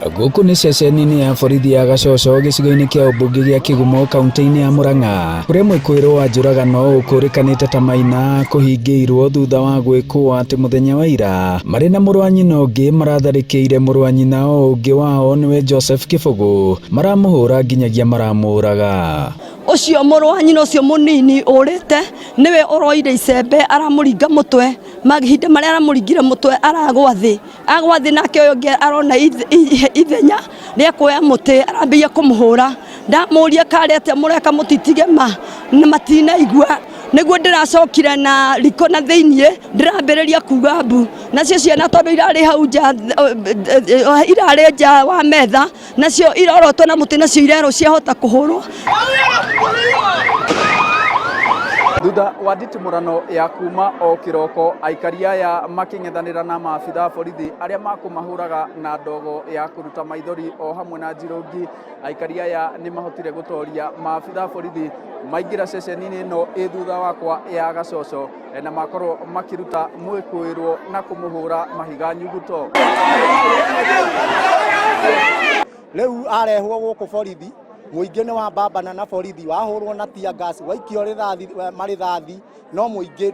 Guku ni ceceni-inĩ ya borithi ya Gacoco gĩcigo-inĩ kĩa ũmbunge gĩa Kĩgumo kaunti-inĩ ya Murang'a, kũrĩa mwĩkũĩrwo wa njũragano ũkũrĩkanĩte ta Maina kũhingĩirwo thutha wa gwĩkwo atĩ mũthenya wa ira marĩ na mũrũ wa nyina ũngĩ maratharĩkĩire mũrũ wa nyina ũngĩ wao nĩwe Joseph Kĩbũgũ, maramũhũra nginyagia maramũraga. Ucio mũrũ wa nyina ucio munini ũrĩte niwe ũroire icembe aramũringa mũtwe, mahinda marĩa aramũringire mũtwe agwa thĩ nake ũyũ ũngĩ arona ithenya rĩa kuoya mũtĩ arambia kũmũhũra. Ndamũria karĩ atĩa mũreka mũtitige na matinaigua, nĩguo ndĩracokire na riko na thĩiniĩ ndĩrambĩrĩria kuga mbu, nacio ciana tondũ irarĩ hau nja irarĩ nja wa metha nacio irorotwo na mũtĩ nacio irerwo ciahota kũhũrwo. Thutha wa nditimũrano ya kuma o kĩroko, aikari aya makĩng'ethanĩra na maabitha borithi arĩa makũmahũraga na ndogo ya kũruta maithori o hamwe na njirũngi. Aikari aya nĩ mahotire gũtoria maabitha borithi maingĩra ceceni-inĩ ĩno ĩ thutha wakwa ya Gacoco na makorwo makĩruta mwĩkũĩrwo na kũmũhũra mahiga nyuguto. Rĩu arehwo gũkũ borithi, mũingĩ nĩ wa mbambana na borithi, wahũrwo na tia gas, waikio marithathi, no mũingĩ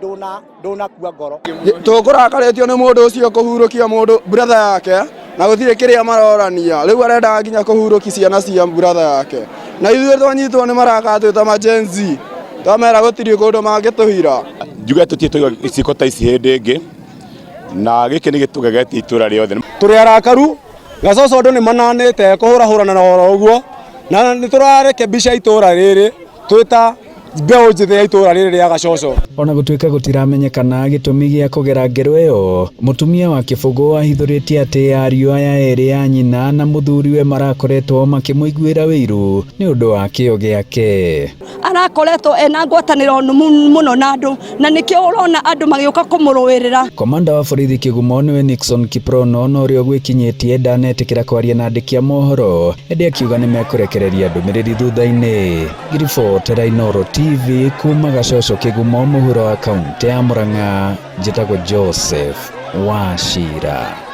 ndũnakua ngoro. Tũkũrakarĩtio nĩ mũndũ ũcio kũhurũkia mũndũ brother yake na gũtirĩ kĩrĩa marorania. Rĩu arenda nginya kũhurũkia ciana cia brother yake, na ithuĩ twanyitwo nĩ marakatwĩ ta majenzi, twamera gũtirĩ kũndũ mangĩtũhira. Njuge tũtiĩ iciko ta ici hĩndĩ ĩngĩ, na gĩkĩ nĩ gĩtũgegetie itũra rĩothe. Tũrĩ arakaru, Gacoco andũ nĩ mananĩte kũhũrahũrana na oro ũguo, na nĩ tũrareke mbica itũra rĩrĩ twĩta mbeũ njĩthĩ ya itũra rĩrĩ rĩa Gacoco. Ona gũtuĩka gũtiramenyekana gĩtũmi gĩa kũgera ngero ĩyo, mũtumia wa Kĩbũgũ ahithũrĩtie atĩ ariũ aya erĩ ya nyina na mũthuriwe marakoretwo makĩmũiguĩra wĩiru nĩ ũndũ wa kĩo gĩake. Arakoretwo ena ngwatanĩro mũno na andũ, na nĩkĩo ũrona andũ magĩũka kũmũrũĩrĩra. Komanda wa borithi Kĩgumo nĩwe Nixon Kiprono, no ũrĩa ũgwĩkinyĩtie ndanetĩkĩra kwaria na andĩki a mohoro, ĩndĩ akiuga nĩ mekũrekereria ndũmĩrĩri thutha-inĩ. Ngiribotera Inooro TV kuma Gacoco Kĩgumo, mũhuro wa kaunti ya Murang'a, njĩtagwo Joseph Wachira.